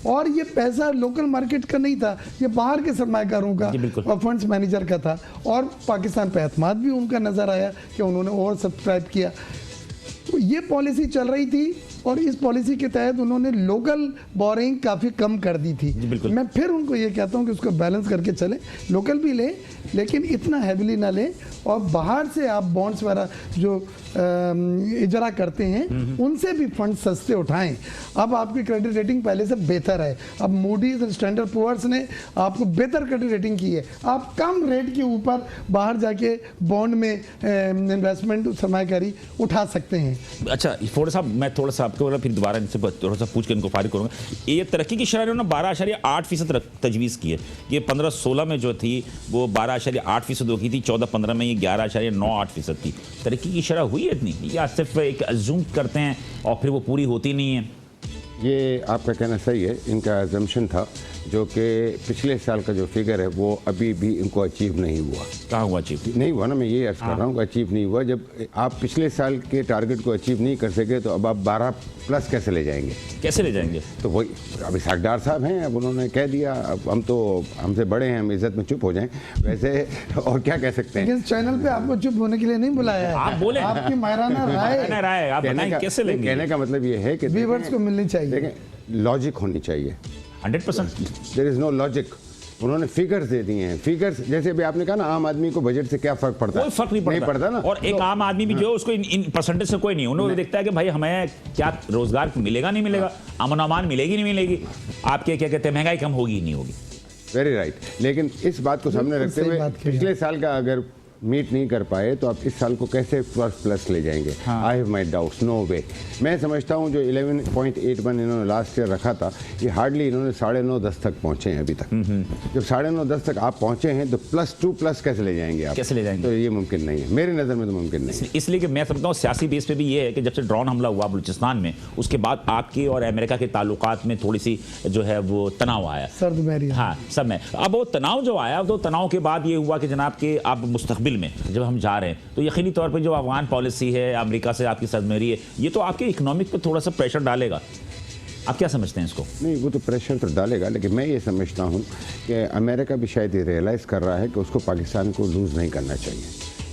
और ये पैसा लोकल मार्केट का नहीं था, ये बाहर के सरमायाकारों का और फंड्स मैनेजर का था। और पाकिस्तान पे एतमाद भी उनका नज़र आया कि उन्होंने ओवर सब्सक्राइब किया। तो ये पॉलिसी चल रही थी और इस पॉलिसी के तहत उन्होंने लोकल बोरिंग काफ़ी कम कर दी थी। मैं फिर उनको ये कहता हूँ कि उसको बैलेंस करके चलें, लोकल भी लें लेकिन इतना हैविली ना लें, और बाहर से आप बॉन्ड्स वगैरह जो इजरा करते हैं उनसे भी फंड सस्ते उठाएं। अब आपकी क्रेडिट रेटिंग पहले से बेहतर है, अब मूडीज और स्टैंडर्ड पुअर्स ने आपको बेहतर क्रेडिट रेटिंग की है, आप कम रेट के ऊपर बाहर जाके बॉन्ड में इन्वेस्टमेंट सरमायाकारी उठा सकते हैं। अच्छा थोड़ा सा मैं आपको बोला, फिर दोबारा इनसे थोड़ा सा पूछ के इनको फारिग करूँगा। ये तरक्की की शरह ने 12.8% तजवीज़ की है। ये 15-16 में जो थी वो 12.8% हो गई थी, 14-15 में ये 11.98% थी। तरक्की की शरह हुई है इतनी, या सिर्फ एक अज्यूम करते हैं और फिर वो पूरी होती नहीं है? ये आपका कहना सही है, इनका अजम्पशन था जो कि पिछले साल का जो फिगर है वो अभी भी इनको अचीव नहीं हुआ। कहाँ हुआ अचीव? नहीं हुआ ना, मैं ये अर्ज कर रहा हूँ, अचीव नहीं हुआ। जब आप पिछले साल के टारगेट को अचीव नहीं कर सके तो अब आप 12+ कैसे ले जाएंगे? कैसे ले जाएंगे? तो वही अभी सागदार साहब हैं, अब उन्होंने कह दिया, अब हम तो हमसे बड़े हैं, हम इज्जत में चुप हो जाएं वैसे, और क्या कह सकते हैं। इस चैनल पे आपको चुप होने के लिए नहीं बुलाया है, आप बोले आपकी मायराना राय आप बताएं कैसे लेंगे? कहने का मतलब ये है कि व्यूअर्स को मिलनी चाहिए, देखें लॉजिक होनी चाहिए। 100% देयर इज नो लॉजिक। उन्होंने फिगर्स दे दिए हैं, फिगर्स जैसे अभी आपने कहा ना, आम आदमी को बजट से क्या फर्क पड़ता है? कोई फर्क नहीं पड़ता ना। और एक आम आदमी भी जो है उसको इन परसेंटेज से कोई नहीं, उन्होंने देखता है कि भाई हमें क्या रोजगार मिलेगा नहीं मिलेगा, अमन अमान मिलेगी नहीं मिलेगी, आपके क्या कहते हैं महंगाई कम होगी नहीं होगी। Very right. लेकिन इस बात को सामने रखते हुए पिछले साल का अगर मीट नहीं कर पाए तो आप इस साल को कैसे प्लस ले जाएंगे? I have my doubts, no way. मैं समझता हूँ जो 11.81 इन्होंने लास्ट ईयर रखा था, ये हार्डली इन्होंने 9.5-10 तक पहुँचे हैं अभी तक। जब 9.5-10 तक आप पहुँचे हैं तो +2+ कैसे ले जाएंगे आप? कैसे ले जाएंगे? तो ये मुमकिन नहीं है, मेरी नज़र में तो मुमकिन नहीं है। इसलिए कि मैं समझता हूँ सियासी बेस पे भी ये है कि जब से ड्रोन हमला हुआ बलूचिस्तान में, उसके बाद आपके और अमेरिका के ताल्लुकात में थोड़ी सी जो है वो तनाव आया, सर्द। हाँ सब में। अब वो तनाव जो आया तो तनाव के बाद ये हुआ कि जनाब के आप मुस्तकबिल में जब हम जा रहे हैं तो यकीनी तौर पर जो अफगान पॉलिसी है, अमेरिका से आपकी सरमरी है, ये तो आपके इकोनॉमिक पे थोड़ा सा प्रेशर डालेगा। आप क्या समझते हैं इसको? नहीं, वो तो प्रेशर तो डालेगा, लेकिन मैं ये समझता हूँ कि अमेरिका भी शायद ये रियलाइज़ कर रहा है कि उसको पाकिस्तान को लूज़ नहीं करना चाहिए।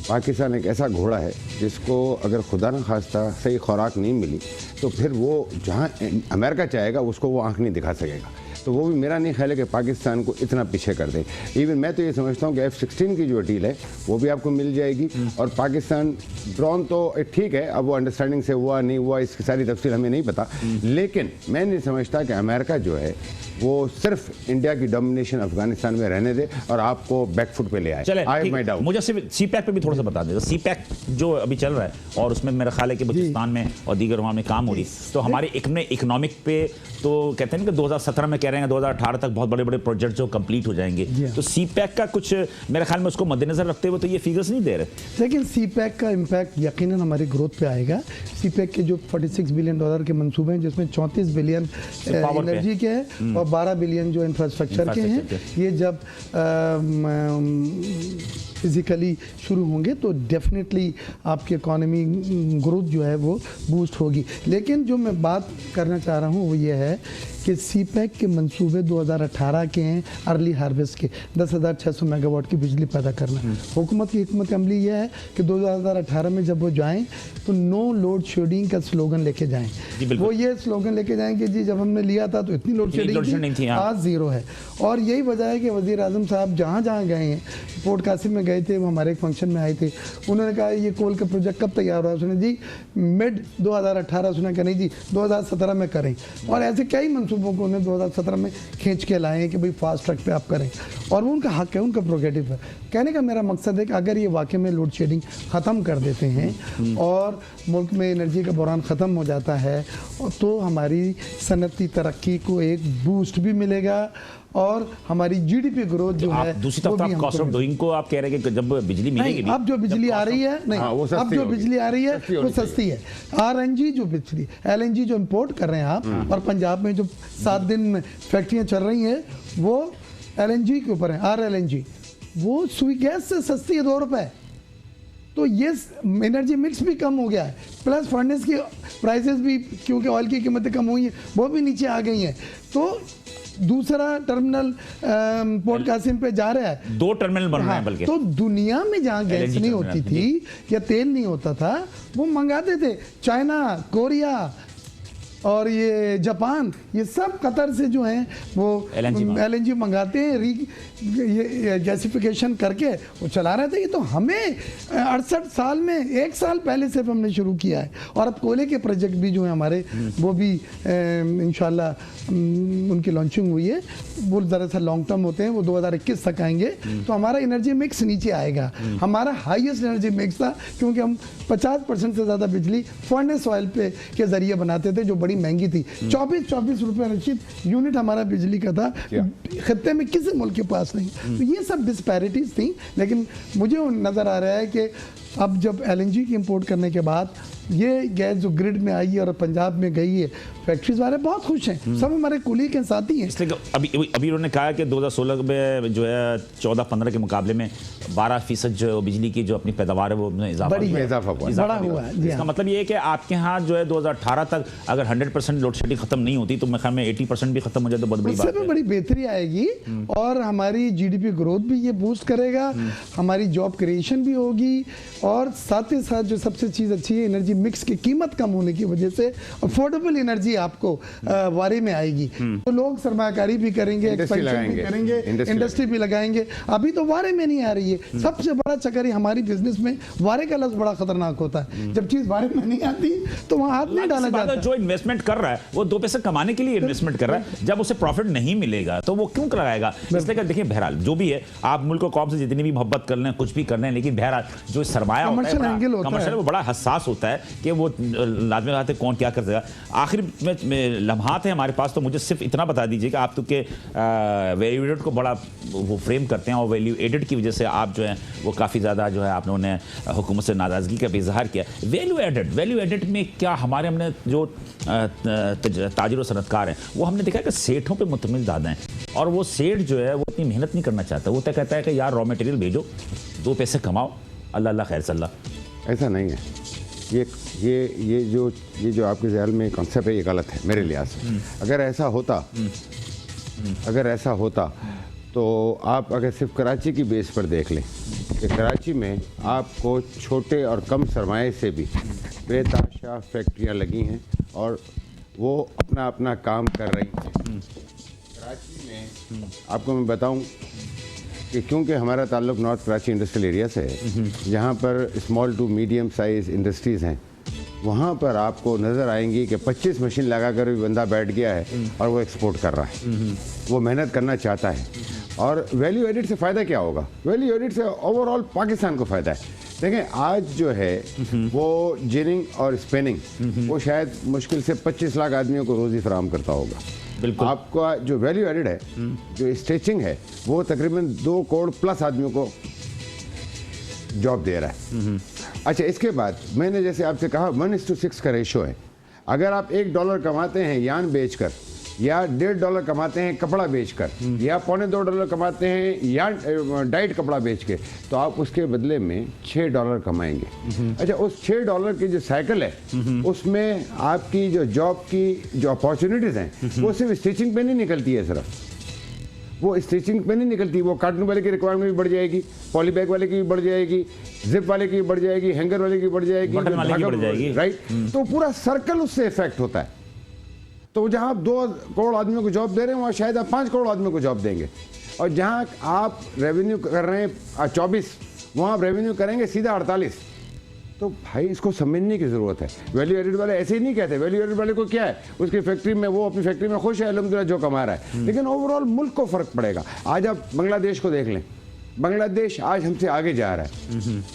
पाकिस्तान एक ऐसा घोड़ा है जिसको अगर खुदा न खास्ता सही खुराक नहीं मिली तो फिर वो जहाँ अमेरिका चाहेगा उसको वो आँख नहीं दिखा सकेगा। तो वो भी मेरा नहीं ख्याल है कि पाकिस्तान को इतना पीछे कर दे। इवन मैं तो ये समझता हूँ कि F-16 की जो डील है वो भी आपको मिल जाएगी। और पाकिस्तान ड्रोन तो ठीक है, अब वो अंडरस्टैंडिंग से हुआ नहीं हुआ इसकी सारी तफसील हमें नहीं पता, लेकिन मैं नहीं समझता कि अमेरिका जो है वो सिर्फ इंडिया की डोमिनेशन अफगानिस्तान में रहने दे और आपको बैकफुट पे ले आए। चले, मुझे सिर्फ CPEC पे भी थोड़ा सा बता दें। CPEC जो अभी चल रहा है और उसमें मेरा ख्याल है कि बलूचिस्तान में और दीगर वहाँ में काम हो रही, तो हमारे इकोनॉमिक पे तो कहते हैं कि 2017 में कह रहे हैं 2018 तक बहुत बड़े बड़े प्रोजेक्ट जो कंप्लीट हो जाएंगे। तो CPEC का कुछ मेरे ख्याल में उसको मद्देनजर रखते हुए तो ये फिगर्स नहीं दे रहे। लेकिन CPEC का इम्पैक्ट यकीनन हमारी ग्रोथ पे आएगा। CPEC के जो $46 बिलियन के मंसूबे हैं, जिसमें 34 बिलियन एनर्जी के हैं और 12 बिलियन जो इंफ्रास्ट्रक्चर के हैं, ये जब फिजिकली शुरू होंगे तो डेफिनेटली आपकी इकोनॉमी ग्रोथ जो है वो बूस्ट होगी। लेकिन जो मैं बात करना चाह रहा हूँ वो ये है कि CPEC के मंसूबे 2018 के हैं, अर्ली हार्वेस्ट के 10,600 मेगावाट की बिजली पैदा करना। हुकूमत की हिकमत अमली ये है कि 2018 में जब वो जाएं तो नो लोड शेडिंग का स्लोगन लेके जाएं। वो ये स्लोगन लेके जाएं कि जी जब हमने लिया था तो इतनी लोड शेडिंग थी, आज ज़ीरो है। और यही वजह है कि वज़ीर आज़म साहब जहाँ जहाँ गए हैं, पोर्ट कासिम में गए थे, वो हमारे एक फंक्शन में आए थे, उन्होंने कहा ये कोल का प्रोजेक्ट कब तैयार हुआ? उसने जी मिड 2018, उसने कहा नहीं जी 2017 में करें। और ऐसे कई मंसूबों को उन्हें 2017 में खींच के लाए हैं कि भाई फास्ट ट्रैक पे आप करें, और वो उनका हक है, उनका प्रोग्रेटिव है। कहने का मेरा मकसद है कि अगर ये वाकई में लोड शेडिंग ख़त्म कर देते हैं और मुल्क में एनर्जी का बहरान ख़त्म हो जाता है तो हमारी सनती तरक्की को एक बूस्ट भी मिलेगा और हमारी GDP ग्रोथ जो है। दूसरी तरफ आप कॉस्ट ऑफ डूइंग को आप कह रहे हैं कि जब बिजली मिलेगी, अब जो बिजली आ रही है नहीं, अब जो बिजली आ रही है वो सस्ती है। RNG जो बिजली, LNG जो इंपोर्ट कर रहे हैं आप, और पंजाब में जो 7 दिन फैक्ट्रियां चल रही हैं वो LNG के ऊपर है, RLNG, वो सुई गैस से सस्ती है, 2 रुपए। तो ये एनर्जी मिक्स भी कम हो गया है, प्लस फर्नेस की प्राइसेस भी, क्योंकि ऑयल की कीमतें कम हुई हैं, वो भी नीचे आ गई हैं। तो दूसरा टर्मिनल पोर्ट कासिम पे जा रहा है, 2 टर्मिनल बन रहे हैं हाँ, बल्कि। तो दुनिया में जहाँ गैस LNG नहीं होती टर्मिनल, थी या तेल नहीं होता था, वो मंगाते थे। चाइना, कोरिया और ये जापान, ये सब कतर से जो हैं वो LNG मंगाते हैं, ये गैसिफिकेशन करके वो चला रहे थे। ये तो हमें 68 साल में 1 साल पहले सिर्फ हमने शुरू किया है, और अब कोयले के प्रोजेक्ट भी जो हैं हमारे, वो भी इंशाल्लाह उनकी लॉन्चिंग हुई है। वो दरअसल लॉन्ग टर्म होते हैं, वो 2021 तक आएंगे। तो हमारा एनर्जी मिक्स नीचे आएगा। हमारा हाईएस्ट एनर्जी मिक्स था, क्योंकि हम 50% से ज़्यादा बिजली फर्नेस ऑयल पे के ज़रिए बनाते थे, जो बड़ी महंगी थी। 24 रुपए रशीद यूनिट हमारा बिजली का था, खत्ते में किसी मुल्क के पास नहीं। तो ये सब डिस्पैरिटीज थी, लेकिन मुझे नज़र आ रहा है कि अब जब LNG की इंपोर्ट करने के बाद ये गैस जो ग्रिड में आई है और पंजाब में गई है, फैक्ट्रीज वाले बहुत खुश हैं, सब हमारे कुलीग के साथी हैं। इसलिए अभी उन्होंने कहा कि 2016 में जो है 14-15 के मुकाबले में 12% जो बिजली की जो अपनी पैदावार है वो इजाफा हुआ है। इसका मतलब ये है कि आपके यहाँ जो है 2018 तक अगर 100% लोड शेडिंग खत्म नहीं होती, तो मैं ख्याल में 80% भी खत्म हो जाए तो बहुत बड़ी बात है। बड़ी बेहतरी आएगी और हमारी GDP ग्रोथ भी ये बूस्ट करेगा, हमारी जॉब क्रिएशन भी होगी, और साथ ही साथ जो सबसे चीज़ अच्छी है, एनर्जी मिक्स की कीमत कम होने की वजह से अफोर्डेबल एनर्जी आपको वारे में आएगी। तो लोग सरमाकारी भी करेंगे, एक्सपेंशन भी करेंगे, इंडस्ट्री भी लगाएंगे। अभी तो वारे में नहीं आ रही है। सबसे बड़ा चक्कर है हमारी बिजनेस में, वारे का लफ्ज़ बड़ा खतरनाक होता है। जब चीज़ वारे में नहीं आती तो वहाँ हाथ नहीं डाला जाता। जो इन्वेस्टमेंट कर रहा है वो 2 पैसे कमाने के लिए इन्वेस्टमेंट कर रहा है, जब उसे प्रॉफिट नहीं मिलेगा तो वो क्यों लगाएगा? इसलिए देखिए, बहरहाल जो भी है, आप मुल्क को कौम से जितनी भी मोहब्बत कर लें, कुछ भी कर लें, लेकिन बहरहाल जो सरमाया कमर्शियल वो बड़ा हसास होता है कि वो लाजमी बात है कौन क्या कर देगा। आखिर में लम्हात है हमारे पास, तो मुझे सिर्फ इतना बता दीजिए कि आप तो के वैल्यू एडेड को बड़ा वो फ्रेम करते हैं, और वैल्यू एडेड की वजह से आप जो है वो काफ़ी ज़्यादा जो है आप लोगों ने हुकूमत से नाराज़गी का भी इजहार किया। वैल्यू एडेड में क्या हमने जो ताजिर और सनतकार हैं, वो हमने देखा कि सेठों पर मुतमिल ज़्यादा हैं, और वो सेठ जो है वो इतनी मेहनत नहीं करना चाहता। वो तो कहता है कि यार रॉ मटेरियल भेजो, 2 पैसे कमाओ, अल्लाह खैर सल्ला। ऐसा नहीं है। ये जो आपके ज़हन में कॉन्सेप्ट है, ये गलत है मेरे लिहाज से। अगर ऐसा होता तो आप अगर सिर्फ कराची की बेस पर देख लें कि कराची में आपको छोटे और कम सरमाए से भी बेताशा फैक्ट्रियाँ लगी हैं और वो अपना काम कर रही हैं। कराची में आपको मैं बताऊं कि क्योंकि हमारा ताल्लुक नॉर्थ कराची इंडस्ट्रियल एरिया से है, जहाँ पर small to medium size industries हैं, वहाँ पर आपको नज़र आएंगी कि 25 मशीन लगा कर भी बंदा बैठ गया है और वो एक्सपोर्ट कर रहा है, वो मेहनत करना चाहता है। और वैल्यू एडिड से फ़ायदा क्या होगा? वैल्यू एडिड से ओवरऑल पाकिस्तान को फ़ायदा है। देखें, आज जो है वो जिनिंग और स्पिनिंग वो शायद मुश्किल से 25 लाख आदमियों को रोज़ी फराहम करता होगा। बिल्कुल। आपका जो वैल्यू एडिड है, जो स्टिचिंग है, वो तकरीबन 2 करोड़ प्लस आदमियों को जॉब दे रहा है। अच्छा, इसके बाद मैंने जैसे आपसे कहा 1:6 का रेशो है। अगर आप $1 कमाते हैं यान बेचकर, या $1.5 कमाते हैं कपड़ा बेचकर, या $2.25 कमाते हैं या डाइट कपड़ा बेच के, तो आप उसके बदले में $6 कमाएंगे। अच्छा, उस $6 की जो साइकिल है, उसमें आपकी जो जॉब की जो अपॉर्चुनिटीज़ हैं, वो सिर्फ स्टिचिंग पे नहीं निकलती है। सिर्फ वो स्टिचिंग पे नहीं निकलती, वो कार्टून वाले की रिक्वायरमेंट भी बढ़ जाएगी, पॉली बैग वाले की भी बढ़ जाएगी, जिप वाले की भी बढ़ जाएगी, हैंगर वाले की बढ़ जाएगी, बटन वाले की बढ़ जाएगी, राइट। तो पूरा सर्कल उससे इफेक्ट होता है। तो जहां आप 2 करोड़ आदमियों को जॉब दे रहे हैं, वहां शायद आप 5 करोड़ आदमियों को जॉब देंगे। और जहां आप रेवेन्यू कर रहे हैं 24, वहां आप रेवेन्यू करेंगे सीधा 48। तो भाई इसको समझने की ज़रूरत है। वैल्यू एडिड वाले ऐसे ही नहीं कहते। वैल्यू एडिड वाले को क्या है, उसकी फैक्ट्री में, वो अपनी फैक्ट्री में खुश है अल्हम्दुलिल्लाह जो कमा रहा है, लेकिन ओवरऑल मुल्क को फ़र्क पड़ेगा। आज आप बांग्लादेश को देख लें, बांग्लादेश आज हमसे आगे जा रहा है।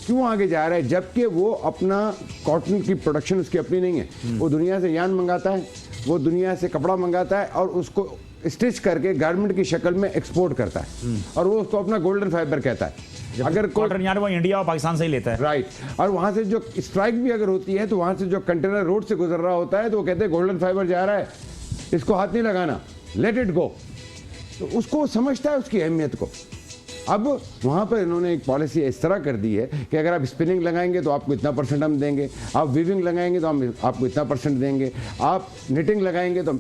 क्यों आगे जा रहा है? जबकि वो अपना कॉटन की प्रोडक्शन उसकी अपनी नहीं है, वो दुनिया से यान मंगाता है, वो दुनिया से कपड़ा मंगाता है और उसको स्टिच करके गारमेंट की शक्ल में एक्सपोर्ट करता है, और वो उसको अपना गोल्डन फाइबर कहता है। अगर कॉटन यार वो इंडिया और पाकिस्तान से ही लेता है, राइट। और वहां से जो स्ट्राइक भी अगर होती है, तो वहां से जो कंटेनर रोड से गुजर रहा होता है, तो वो कहते हैं गोल्डन फाइबर जा रहा है, इसको हाथ नहीं लगाना, लेट इट गो। तो उसको समझता है उसकी अहमियत को। अब वहाँ पर इन्होंने एक पॉलिसी इस तरह कर दी है कि अगर आप स्पिनिंग लगाएंगे तो आपको इतना परसेंट हम देंगे, आप वीविंग लगाएंगे तो हम आपको इतना परसेंट देंगे, आप निटिंग लगाएंगे तो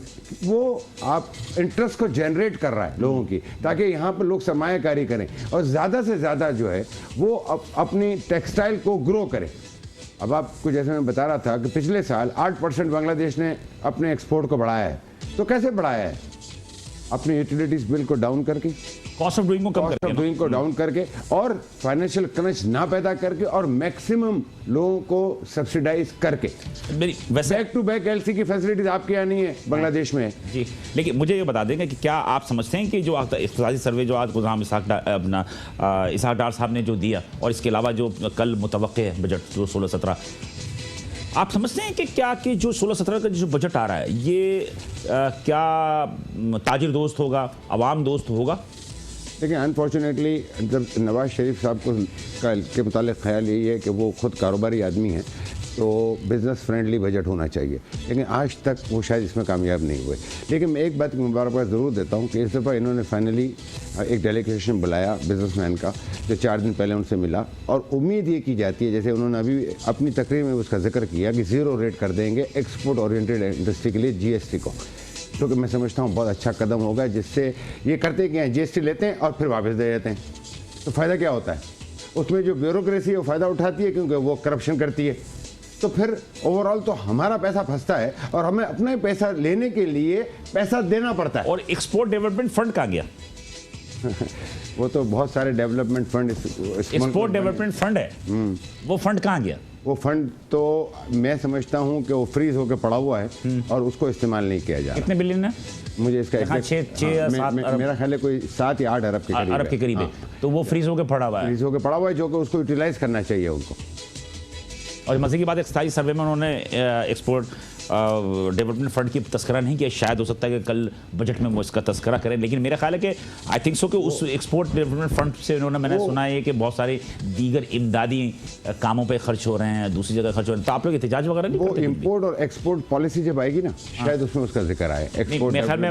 वो आप इंटरेस्ट को जनरेट कर रहा है लोगों की, ताकि यहाँ पर लोग सरमायाकारी करें और ज़्यादा से ज़्यादा जो है वो अपनी टेक्सटाइल को ग्रो करें। अब आपको जैसे मैं बता रहा था कि पिछले साल 8% बांग्लादेश ने अपने एक्सपोर्ट को बढ़ाया है। तो कैसे बढ़ाया है? अपने यूटिलिटीज बिल को डाउन करके, कॉस्ट ऑफ डूइंग को कम करके, डूइंग को डाउन करके और फाइनेंशियल क्रंच ना पैदा करके और मैक्सिमम लोगों को सब्सिडाइज करके। वैसे बैक टू बैक एलसी की फैसिलिटीज आपके यहाँ नहीं है, बांग्लादेश में है जी। लेकिन मुझे ये बता देंगे कि क्या आप समझते हैं कि जो इक़्तिसादी सर्वे जो आज गुलाम इसहाक डार साहब ने जो दिया और इसके अलावा जो कल मुतवक्के है बजट जो 16-17, आप समझते हैं कि क्या कि जो 16-17 का जो बजट आ रहा है ये क्या ताजिर दोस्त होगा, अवाम दोस्त होगा? लेकिन अनफॉर्चुनेटली जब नवाज शरीफ साहब को के मुतालिक ख्याल यही है कि वो खुद कारोबारी आदमी हैं, तो बिज़नेस फ्रेंडली बजट होना चाहिए, लेकिन आज तक वो शायद इसमें कामयाब नहीं हुए। लेकिन मैं एक बात की मुबारकबाद ज़रूर देता हूँ कि इस दफ़ा इन्होंने फाइनली एक डेलीगेशन बुलाया बिजनेसमैन का, जो 4 दिन पहले उनसे मिला, और उम्मीद ये की जाती है, जैसे उन्होंने अभी अपनी तकरीर में उसका जिक्र किया, कि 0 रेट कर देंगे एक्सपोर्ट ओरिएंटेड इंडस्ट्री के लिए GST को, जो कि मैं समझता हूँ बहुत अच्छा कदम होगा, जिससे ये करते कि GST लेते हैं और फिर वापस दे देते हैं, तो फ़ायदा क्या होता है? उसमें जो ब्यूरोक्रेसी है वो फ़ायदा उठाती है, क्योंकि वो करप्शन करती है। तो फिर ओवरऑल तो हमारा पैसा फंसता है और हमें अपना पैसा लेने के लिए पैसा देना पड़ता है। और एक्सपोर्ट डेवलपमेंट फंड कहाँ गया? वो तो बहुत सारे development fund, export development fund है, वो फंड कहाँ गया? वो फंड तो मैं समझता हूँ कि वो फ्रीज होकर पड़ा हुआ है और उसको इस्तेमाल नहीं किया जा रहा। कितने बिलियन है? मुझे इसका मेरा ख्याल है कोई 7 या 8 अरब के करीब है। तो वो फ्रीज होकर पड़ा हुआ है, फ्रीज होकर पड़ा हुआ है, जो कि उसको यूटिलाइज करना चाहिए उनको। और मजे की बात है, स्थायी सर्वे में उन्होंने एक्सपोर्ट डेवलपमेंट फंड की तस्करा नहीं किया। शायद हो सकता है कि कल बजट में वो इसका तस्करा करें, लेकिन मेरा ख्याल है कि आई थिंक सो कि उस एक्सपोर्ट डेवलपमेंट फंड से उन्होंने, मैंने सुना है कि बहुत सारे दीगर इमदादी कामों पे खर्च हो रहे हैं, दूसरी जगह खर्च हो रहे हैं। तो आप लोग एहतजाज वगैरह नहीं करते? इंपोर्ट और एक्सपोर्ट पॉलिसी जब आएगी ना, शायद उसमें उसका जिक्र आए। मेरे ख्याल में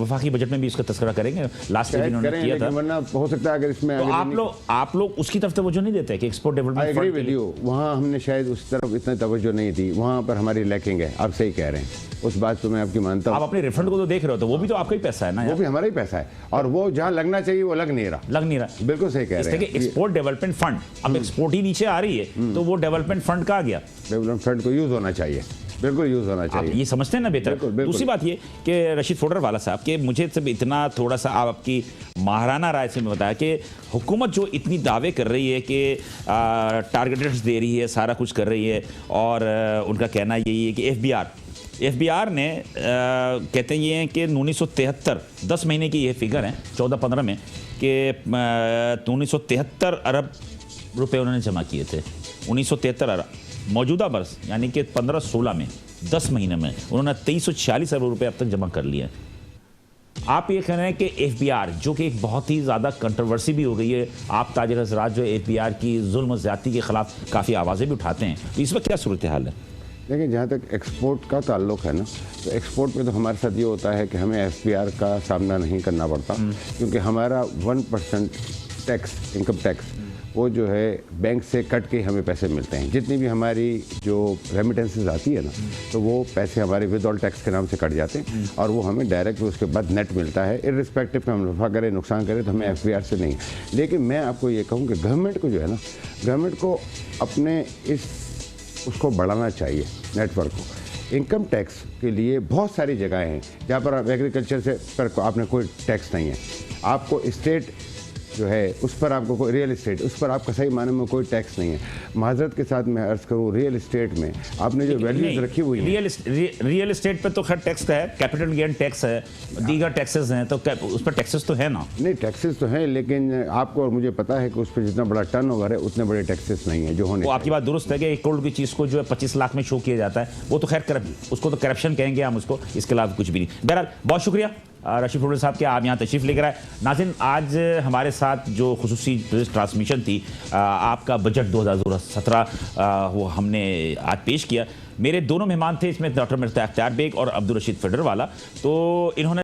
वफाकी बजट में भी उसका तस्करा करेंगे, लास्ट ईयर उन्होंने किया था, वरना हो सकता है अगर इसमें आप लोग उसकी तरफ तवज्जो नहीं देते कि एक्सपोर्ट डेवलपमेंट फंड? वहाँ हमने शायद उस तरफ इतना तवज्जो नहीं दी, वहाँ पर हमारी लैकिंग है। आप सही कह रहे हैं, उस बात को मैं आपकी मानता हूँ। आप अपने रिफंड को तो देख रहे हो, तो वो भी तो आपका ही पैसा है ना? वो भी हमारा ही पैसा है, और वो जहाँ लगना चाहिए वो लग नहीं रहा। बिल्कुल सही कह रहे हैं। एक्सपोर्ट डेवलपमेंट फंड, अब एक्सपोर्ट ही नीचे आ रही है, तो वो डेवलपमेंट फंड कहाँ गया? डेवलपमेंट फंड को यूज होना चाहिए, बिल्कुल यूज होना चाहिए। आप ये समझते हैं ना बेहतर? दूसरी बात ये कि रशीद फोडरवाला साहब के, मुझे सब इतना थोड़ा सा आपकी महाराना राय से मैं बताया कि हुकूमत जो इतनी दावे कर रही है कि टारगेटेड्स दे रही है, सारा कुछ कर रही है, और उनका कहना यही है कि एफबीआर ने कहते हैं ये हैं कि 1973 10 महीने की ये फिगर है 14-15 में, कि 1973 अरब रुपए उन्होंने जमा किए थे। 1973 अरब मौजूदा वर्ष यानी कि 15-16 में 10 महीने में उन्होंने 2346 अरब रुपए अब तक जमा कर लिए। आप ये कह रहे हैं कि एफबीआर, जो कि एक बहुत ही ज़्यादा कंट्रोवर्सी भी हो गई है, आप ताजिर हज़रात जो एफबीआर की जुल्म ज़्यादती के खिलाफ काफ़ी आवाज़ें भी उठाते हैं, तो इस वक्त क्या सूरत हाल है? लेकिन जहाँ तक एक्सपोर्ट का ताल्लुक है ना, तो एक्सपोर्ट में तो हमारे साथ ये होता है कि हमें एफबीआर का सामना नहीं करना पड़ता, क्योंकि हमारा 1% टैक्स, इनकम टैक्स, वो जो है बैंक से कट के हमें पैसे मिलते हैं। जितनी भी हमारी जो रेमिटेंसेस आती है ना, तो वो पैसे हमारे विदऑल टैक्स के नाम से कट जाते हैं, और वो हमें डायरेक्ट उसके बाद नेट मिलता है, इर्रिस्पेक्टिव हम नफा करें नुकसान करें, तो हमें एफबीआर से नहीं। लेकिन मैं आपको ये कहूँ कि गवर्नमेंट को जो है ना, गवर्नमेंट को अपने उसको बढ़ाना चाहिए, नेटवर्क को। इनकम टैक्स के लिए बहुत सारी जगहें हैं जहाँ पर आप एग्रीकल्चर से पर आपने कोई टैक्स नहीं है, आपको स्टेट जो है उस पर आपको कोई, रियल इस्टेट उस पर आपका सही माने में कोई टैक्स नहीं है। माजरत के साथ मैं अर्ज करूँ, रियल इस्टेट में आपने जो वैल्यूज रखी हुई है, रियल इस्टेट पे तो खैर टैक्स है, कैपिटल गेन टैक्स है, दीगर टैक्सेस हैं, तो उस पर टैक्सेस तो है ना? नहीं, टैक्सेस तो हैं, लेकिन आपको और मुझे पता है कि उस पर जितना बड़ा टर्नओवर है उतने बड़े टैक्सेस नहीं है जो होने। आपकी बात दुरुस्त है कि 1 करोड़ की चीज़ को जो है 25 लाख में शो किया जाता है, वो तो खैर उसको तो करप्शन कहेंगे हम उसको, इसके अलावा कुछ भी नहीं। बहरहाल बहुत शुक्रिया रशीद फोडर साहब के, आप यहाँ तशरीफ़ लेकर आए। नाज़रीन, आज हमारे साथ जो खुसूसी ट्रांसमिशन थी, आपका बजट 2017 वो हमने आज पेश किया। मेरे दोनों मेहमान थे इसमें, डॉक्टर मिर्ज़ा अख्तियार बेग और अब्दुल रशीद फोडरवाला। तो इन्होंने